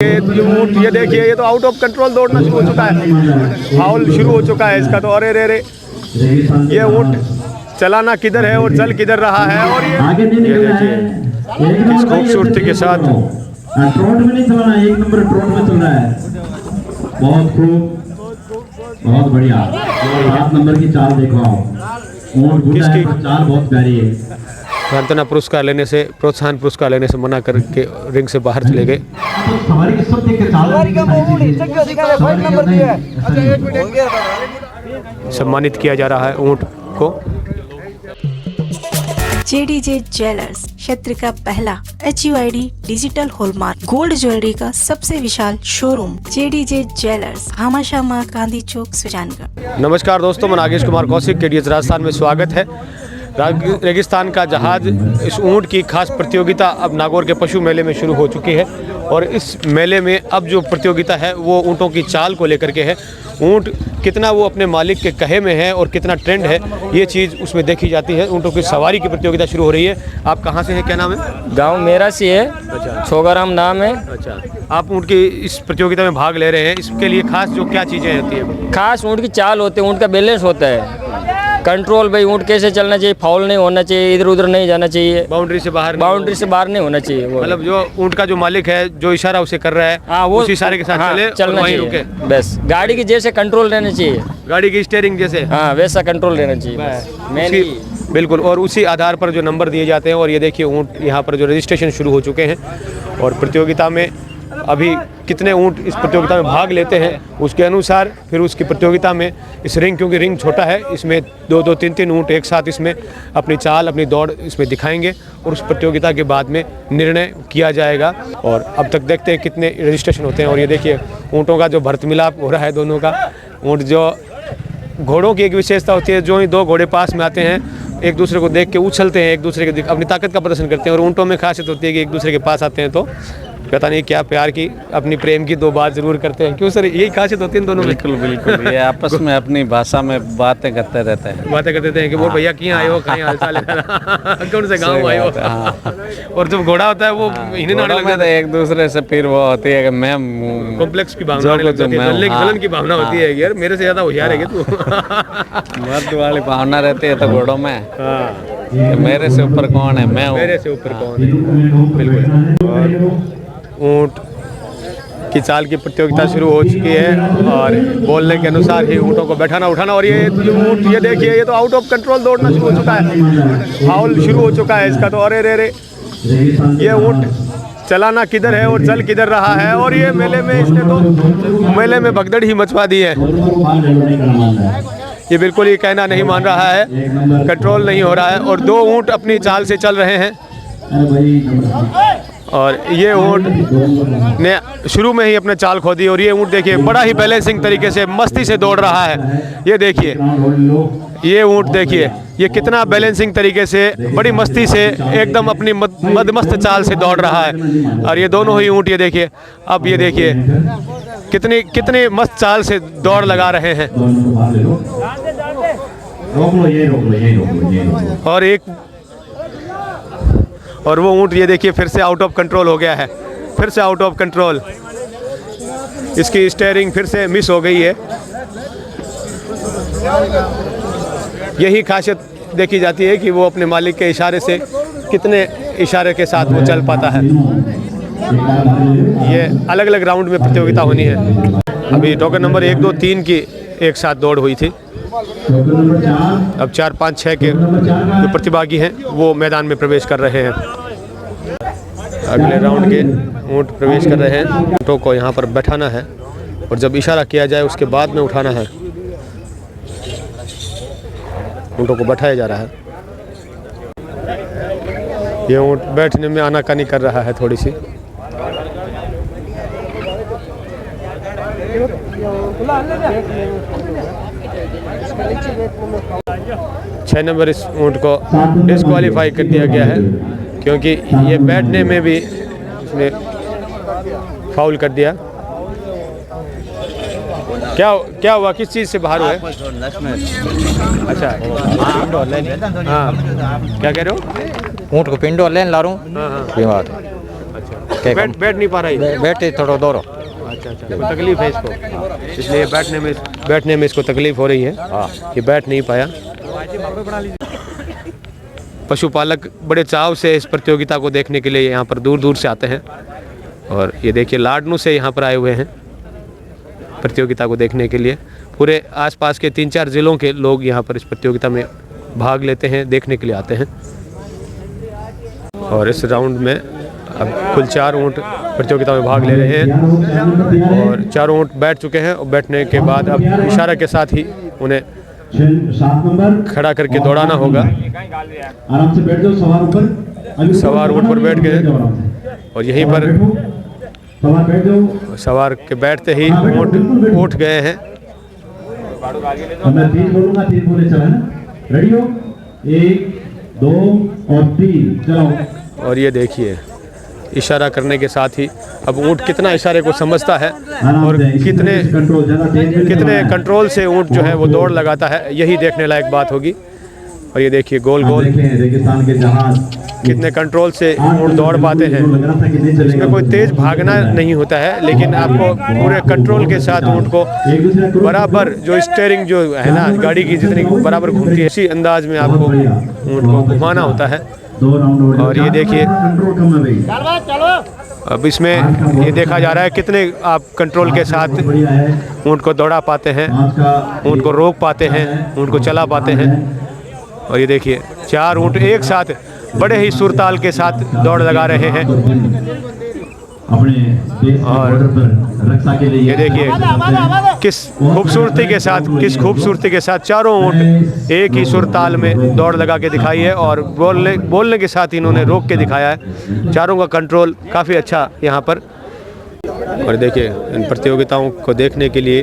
ये देखिए, ये तो आउट ऑफ कंट्रोल दौड़ना शुरू हो चुका है, फाउल शुरू हो चुका है इसका तो। अरे रे रे, ये ऊँट चलाना किधर है और चल किधर रहा है। और ये देखिए इस खूबसूरती के साथ ट्रोट में नहीं चलना, एक नंबर ट्रोट में चल रहा है। बहुत खूब, बहुत बढ़िया। 7 नंबर की चाल देखो आप, ऊँट बूढ़ा है पर चाल बहुत प्यारी है। सांत्वना पुरस्कार लेने से, प्रोत्साहन पुरस्कार लेने से मना करके रिंग से बाहर चले गए। सम्मानित किया जा रहा है ऊँट को। JDJ ज्वेलर्स क्षेत्र का पहला HUID digital hallmark gold jewellery का सबसे विशाल showroom JDJ jewellers, Bhamashah Gandhi Chowk, Sujangarh. नमस्कार दोस्तों, मैं नागेश कुमार कौशिक, KDS राजस्थान में स्वागत है। रेगिस्तान का जहाज इस ऊँट की खास प्रतियोगिता अब नागौर के पशु मेले में शुरू हो चुकी है। और इस मेले में अब जो प्रतियोगिता है वो ऊँटों की चाल को लेकर के है। ऊँट कितना वो अपने मालिक के कहे में है और कितना ट्रेंड है, ये चीज़ उसमें देखी जाती है। ऊँटों की सवारी की प्रतियोगिता शुरू हो रही है। आप कहाँ से हैं, क्या नाम है? गांव मेरा सी है। अच्छा, छोगाराम नाम है। अच्छा, आप ऊँट की इस प्रतियोगिता में भाग ले रहे हैं, इसके लिए खास जो क्या चीज़ें होती है? खास ऊँट की चाल होती है, ऊँट का बैलेंस होता है, कंट्रोल। भाई ऊँट कैसे चलना चाहिए, फाउल नहीं होना चाहिए, इधर उधर नहीं जाना चाहिए, बाउंड्री से बाहर नहीं होना चाहिए। मतलब जो ऊँट का जो मालिक है, जो इशारा उसे कर रहा है, हाँ, वो उस इशारे के साथ चलना वहीं चाहिए। रुके। बस गाड़ी की जैसे कंट्रोल रहना चाहिए, गाड़ी की स्टीयरिंग जैसे, हाँ वैसा कंट्रोल रहना चाहिए। बिल्कुल। और उसी आधार पर जो नंबर दिए जाते हैं। और ये देखिए ऊँट यहाँ पर जो रजिस्ट्रेशन शुरू हो चुके हैं और प्रतियोगिता में अभी कितने ऊँट इस प्रतियोगिता में भाग लेते हैं उसके अनुसार फिर उसकी प्रतियोगिता में इस रिंग, क्योंकि रिंग छोटा है, इसमें 2-2, 3-3 ऊँट एक साथ इसमें अपनी चाल, अपनी दौड़ इसमें दिखाएंगे और उस प्रतियोगिता के बाद में निर्णय किया जाएगा। और अब तक देखते हैं कितने रजिस्ट्रेशन होते हैं। और ये देखिए ऊँटों का जो भर्त मिलाप हो रहा है दोनों का। ऊँट जो घोड़ों की एक विशेषता होती है, जो ही 2 घोड़े पास में आते हैं एक दूसरे को देख के उछलते हैं, एक दूसरे के अपनी ताकत का प्रदर्शन करते हैं। और ऊँटों में खासियत होती है कि एक दूसरे के पास आते हैं तो पता नहीं क्या प्यार की, अपनी प्रेम की 2 बात जरूर करते हैं। क्यों सर, यही खासियत होती है इन दोनों में? बिल्कुल बिल्कुल, ये आपस में अपनी भाषा में बातें करते रहते हैं। बातें करते हैं कि वो भैया किहाँ आए हो, कहीं हालचाल है, कौन से गाँव आए हो। और जब घोड़ा होता है वो इन्हें नाने लग जाता है एक दूसरे से, फिर वो होती है कि मैं कॉम्प्लेक्स की भावना आने लग जाती है, जलन की भावना होती है, यार मेरे से ज्यादा होशियार है तू। मर्द वाली भावना रहती है तो घोड़ों में कि मेरे से ऊपर कौन है, मैं हूँ। मेरे से ऊपर कौन है, बिल्कुल। ऊँट की चाल की प्रतियोगिता शुरू हो चुकी है और बोलने के अनुसार ही ऊँटों को बैठाना उठाना। और ये ऊँट, ये देखिए, ये तो आउट ऑफ कंट्रोल दौड़ना शुरू हो चुका है, फाउल शुरू हो चुका है इसका तो। अरे रे रे, ये ऊँट चलाना किधर है और चल किधर रहा है। और ये मेले में इसने तो मेले में भगदड़ ही मचवा दी है। ये बिल्कुल ही कहना नहीं मान रहा है, कंट्रोल नहीं हो रहा है। और 2 ऊँट अपनी चाल से चल रहे हैं और ये ऊँट ने शुरू में ही अपने चाल खो दी। और ये ऊँट देखिए बड़ा ही बैलेंसिंग तरीके से मस्ती से दौड़ रहा है। ये देखिए, ये ऊँट देखिए, ये कितना बैलेंसिंग तरीके से बड़ी मस्ती से एकदम अपनी मदमस्त चाल से दौड़ रहा है। और ये दोनों ही ऊँट, ये देखिए, अब ये देखिए कितनी मस्त चाल से दौड़ लगा रहे हैं। और वो ऊँट, ये देखिए, फिर से आउट ऑफ कंट्रोल हो गया है, फिर से आउट ऑफ कंट्रोल। इसकी स्टीयरिंग फिर से मिस हो गई है। यही खासियत देखी जाती है कि वो अपने मालिक के इशारे से कितने इशारे के साथ वो चल पाता है। ये अलग अलग राउंड में प्रतियोगिता होनी है। अभी टोकन नंबर 1, 2, 3 की एक साथ दौड़ हुई थी। अब 4, 5, 6 के जो प्रतिभागी हैं वो मैदान में प्रवेश कर रहे हैं। अगले राउंड के ऊँट प्रवेश कर रहे हैं। ऊँटों को यहाँ पर बैठाना है और जब इशारा किया जाए उसके बाद में उठाना है। ऊँटों को बैठाया जा रहा है। ये ऊँट बैठने में आनाकानी कर रहा है थोड़ी सी। छह नंबर इस ऊँट को डिस्क्वालीफाई कर दिया गया है क्योंकि ये बैठने में भी इसने फाउल कर दिया। क्या हुआ, किस चीज़ से बाहर हुए? अच्छा, हाँ, क्या कह रहे हो? ऊँट को पिंडो लेन ला रहा हूँ। हाँ हाँ, बीमार अच्छा, के बैठ नहीं पा रही? बैठे थोड़ा दौड़ो। अच्छा अच्छा, कोई तकलीफ है इसको, इसलिए बैठने में इसको तकलीफ हो रही है कि बैठ नहीं पाया। पशुपालक बड़े चाव से इस प्रतियोगिता को देखने के लिए यहाँ पर दूर दूर से आते हैं और ये देखिए लाडनू से यहाँ पर आए हुए हैं प्रतियोगिता को देखने के लिए। पूरे आसपास के 3-4 ज़िलों के लोग यहाँ पर इस प्रतियोगिता में भाग लेते हैं, देखने के लिए आते हैं। और इस राउंड में अब कुल 4 ऊँट प्रतियोगिता में भाग ले रहे हैं और 4 ऊँट बैठ चुके हैं और बैठने के बाद अब इशारा के साथ ही उन्हें 7 नंबर खड़ा करके दौड़ाना होगा। आराम से बैठ जाओ, सवार ऊपर, सवार ऊँट पर बैठ गए और यहीं पर सवार बैठ जाओ। सवार के बैठते ही ऊँट उठ गए हैं। अब मैं 3 बोलूंगा, 3 बोले चला ना, रेडी हो, 1 2 और 3 चलो। और ये देखिए इशारा करने के साथ ही अब ऊँट कितना इशारे को समझता है और कितने कंट्रोल से ऊँट जो है वो दौड़ लगाता है, यही देखने लायक बात होगी। और ये देखिए गोल गोल रेगिस्तान के जहाज कितने कंट्रोल से ऊँट दौड़ पाते हैं। इसमें कोई तेज भागना नहीं होता है, लेकिन आपको पूरे कंट्रोल के साथ ऊँट को बराबर जो स्टीयरिंग जो है ना गाड़ी की जितनी बराबर घूमती है, इसी अंदाज में आपको ऊँट को घुमाना होता है। और ये देखिए अब इसमें ये देखा जा रहा है कितने आप कंट्रोल के साथ ऊँट को दौड़ा पाते हैं, ऊँट को रोक पाते हैं, ऊँट को चला पाते हैं। और ये देखिए 4 ऊँट एक साथ बड़े ही सुरताल के साथ दौड़ लगा रहे हैं। और ये देखिए किस खूबसूरती के साथ चारों ऊँट एक ही सुरताल में दौड़ लगा के दिखाई है और बोलने के साथ इन्होंने रोक के दिखाया है। चारों का कंट्रोल काफ़ी अच्छा यहाँ पर। और देखिए इन प्रतियोगिताओं को देखने के लिए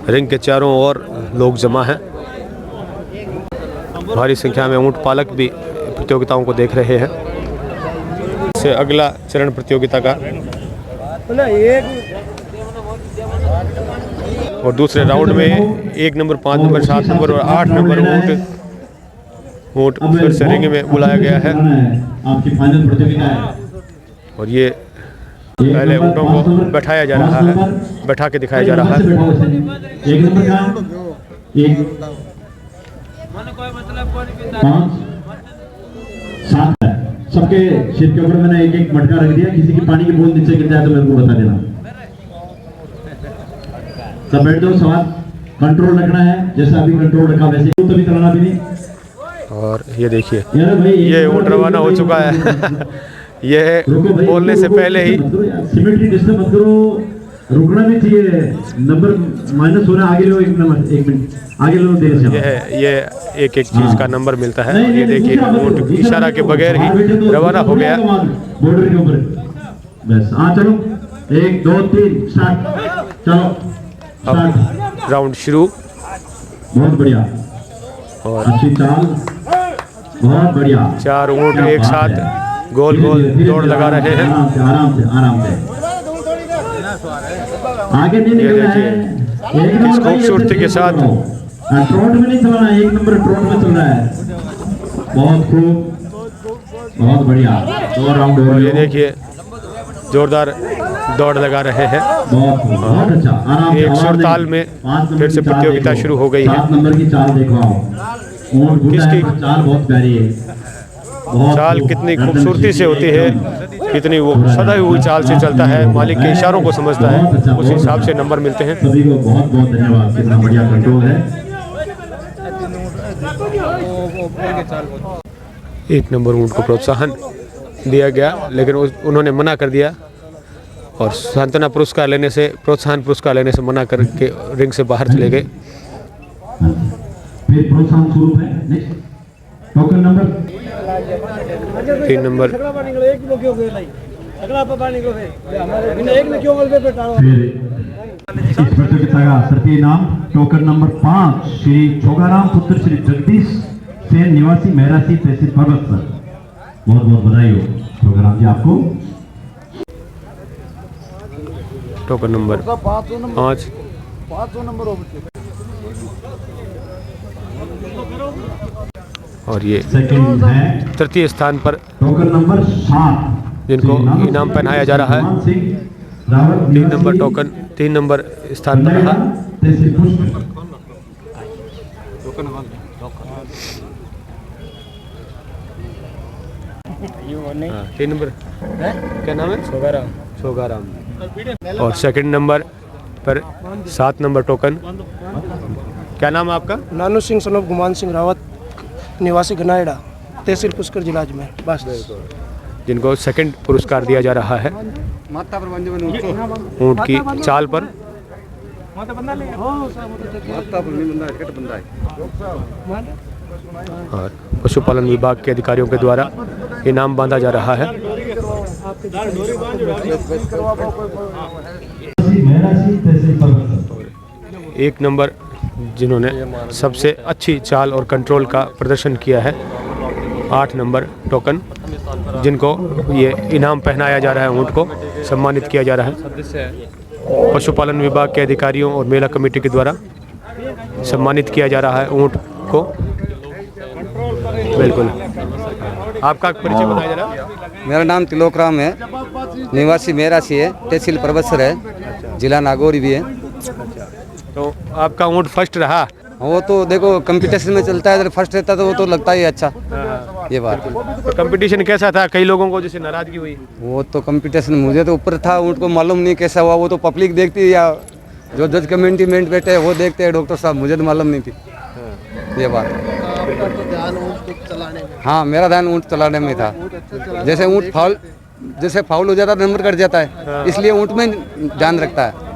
रिंग के चारों ओर लोग जमा हैं। भारी संख्या में ऊँट पालक भी प्रतियोगिताओं को देख रहे हैं। से अगला चरण प्रतियोगिता का और दूसरे राउंड में 1 नंबर, 5 नंबर, 7 नंबर और 8 नंबर ऊँट फिर से रिंग में बुलाया गया है। आपकी फाइनल प्रतियोगिता है और ये पहले ऊँटों को बैठाया जा रहा है, बैठा के दिखाया जा रहा है। 1 नंबर का 1 5 7 है। सबके सिर के ऊपर मैंने एक मटका रख दिया, किसी की पानी की बूंद नीचे गिर जाए तो मेरे को बता देना। सब बैठ जाओ, सवाल कंट्रोल रखना है, जैसा अभी कंट्रोल रखा वैसे ही तभी चलाना भी नहीं। और ये देखिए ये ऊँट रवाना हो चुका है। ये बोलने से पहले ही सिमेट्री डिस्टर्ब मत करो, रुकना भी चाहिए। नंबर माइनस हो रहा है, आगे लो 1 नंबर, 1 मिनट आगे लो, देर से ये एक चीज का नंबर मिलता है। ये देखिए ऊँट इशारा के बगैर ही रवाना हो गया। बॉर्डर के ऊपर बस। हाँ चलो 1 2 3 स्टार्ट। चलो अब राउंड शुरू। बहुत बढ़िया और अच्छी चाल, बहुत बढ़िया। 4 ऊँट एक साथ गोल गोल दौड़ लगा रहे हैं। आराम से आराम से आराम से आगे नहीं निकलना है। इस खूबसूरती के साथ ट्रोट में नहीं चलना है, 1 नंबर ट्रोट में चल रहा है। बहुत खूब, बहुत बढ़िया। 2 राउंड हो और ये रहे हैं। देखिए जोरदार दौड़ लगा रहे हैं। बहुत खूब, बहुत अच्छा। आराम से एक सुरताल में फिर से प्रतियोगिता शुरू हो गई है। 7 नंबर की चाल देखो आप। ऊँट बूढ़ा है पर चाल बहुत प्यारी है। चाल कितनी खूबसूरती से होती है, कितनी वो सदा हुई चाल से चलता है, मालिक के इशारों को समझता है, उस हिसाब से नंबर मिलते हैं। सभी को बहुत बहुत धन्यवाद, कितना बढ़िया कंट्रोल है। 1 नंबर ऊँट को प्रोत्साहन दिया गया, लेकिन उन्होंने मना कर दिया और सांत्वना पुरस्कार लेने से, प्रोत्साहन पुरस्कार लेने से मना करके रिंग से बाहर चले गए। फिर प्रोत्साहन स्वरूप है नेक्स्ट टोकन नंबर 3 नंबर। इस प्रतियोगिता का तृतीय नाम टोकन नंबर 5 श्री छोगाराम पुत्र श्री जगदीश सेन निवासी मेहरासी तहसील पर्वत सर। बहुत बहुत बधाई हो छोगाराम जी आपको। टोकन नंबर 5 और ये सेकंड है तृतीय स्थान पर टोकन नंबर 7 जिनको इनाम पहनाया जा रहा है। Hanuman Singh Rawat 3 number token 3 number स्थान पर रहा। तहसील पुष्कर। हाँ, 3 नंबर क्या नाम है? सोगाराम। और सेकंड नंबर पर 7 नंबर टोकन, क्या नाम है आपका? नानू सिंह सन ऑफ गुमान सिंह रावत, निवासी घनाएड़ा, तहसील पुष्कर जिला अजमेर। बस जिनको सेकंड पुरस्कार दिया जा रहा है ऊँट की चाल पर। और पशुपालन विभाग के अधिकारियों के द्वारा इनाम बांधा जा रहा है। एक नंबर जिन्होंने सबसे अच्छी चाल और कंट्रोल का प्रदर्शन किया है, 8 नंबर टोकन, जिनको ये इनाम पहनाया जा रहा है, ऊँट को सम्मानित किया जा रहा है। पशुपालन विभाग के अधिकारियों और मेला कमेटी के द्वारा सम्मानित किया जा रहा है ऊँट को। बिल्कुल, आपका परिचय बताया जा रहा? मेरा नाम तिलोक राम है, निवासी मेरासी है, तहसील परबसर है, जिला नागौरी भी है। तो आपका ऊँट फर्स्ट रहा? वो तो देखो कंपटीशन में चलता है, अगर फर्स्ट रहता तो वो तो लगता ही अच्छा, ये बात है। तो कंपटीशन कैसा था? कई लोगों को जैसे नाराजगी हुई। वो तो कंपटीशन मुझे तो ऊपर था, ऊँट को मालूम नहीं कैसा हुआ, वो तो पब्लिक देखती है या जो जज कमेटी में बैठे हैं वो देखते हैं, डॉक्टर साहब, मुझे तो मालूम नहीं थी ये बात। हाँ, मेरा ध्यान ऊँट चलाने में था। जैसे ऊँट फाउल हो जाता है नंबर कट जाता है, इसलिए ऊँट में ध्यान रखता है।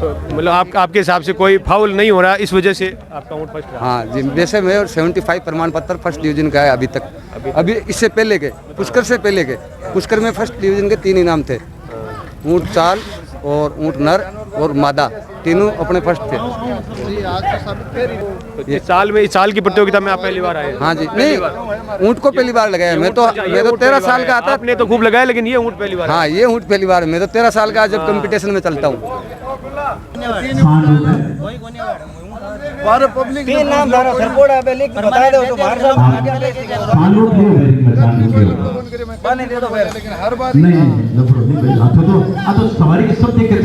तो मतलब आपके हिसाब से कोई फाउल नहीं हो रहा, इस वजह से आपका ऊँट फर्स्ट रहा? हाँ जी, जैसे मैं 75 प्रमाण पत्र फर्स्ट डिवीजन का है अभी तक। अभी इससे पहले के पुष्कर से पहले के पुष्कर में फर्स्ट डिवीजन के 3 इनाम थे, ऊँट चाल और ऊँट नर और मादा, तीनों अपने फर्स्ट थे। तो इस साल की प्रतियोगिता में आप पहली बार आए? हाँ जी, नहीं ऊँट को पहली बार लगाया, मैं तो 13 साल का आता। आपने तो खूब लगाया, लेकिन ये ऊँट पहली बार? हाँ, ये ऊँट पहली बार, मैं तो 13 साल का जब कंपटीशन में चलता हूँ। सवारी के सब देख के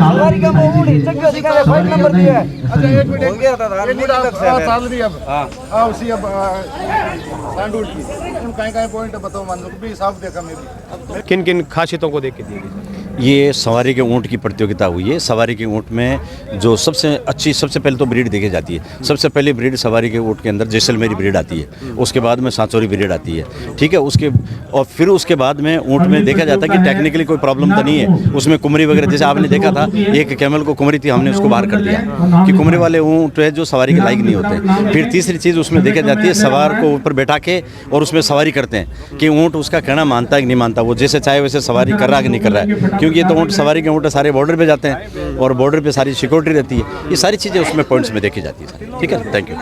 किन किन खासियतों को देख के दी गई? ये सवारी के ऊँट की प्रतियोगिता हुई है। सवारी के ऊँट में जो सबसे पहले तो ब्रीड देखी जाती है। सबसे पहले ब्रीड सवारी के ऊँट के अंदर जैसलमेरी ब्रीड आती है, उसके बाद में सांचौरी ब्रीड आती है, ठीक है। फिर उसके बाद में ऊँट में देखा जाता है कि टेक्निकली कोई प्रॉब्लम तो नहीं है उसमें। कुमरी वगैरह जैसे आपने देखा था, एक कैमल को कुमरी थी, हमने उसको बाहर कर दिया कि कुमरी वाले ऊँट है जो सवारी के लायक नहीं होते। फिर तीसरी चीज़ उसमें देखी जाती है, सवार को ऊपर बैठा के और उसमें सवारी करते हैं कि ऊँट उसका कहना मानता है कि नहीं मानता, वो जैसे चाहे वैसे सवारी कर रहा है कि नहीं कर रहा है, क्योंकि ये तो ऊँट सवारी के ऊँट सारे बॉर्डर पे जाते हैं और बॉर्डर पे सारी सिक्योरिटी रहती है। ये सारी चीज़ें उसमें पॉइंट्स में देखी जाती है, ठीक है। Thank you.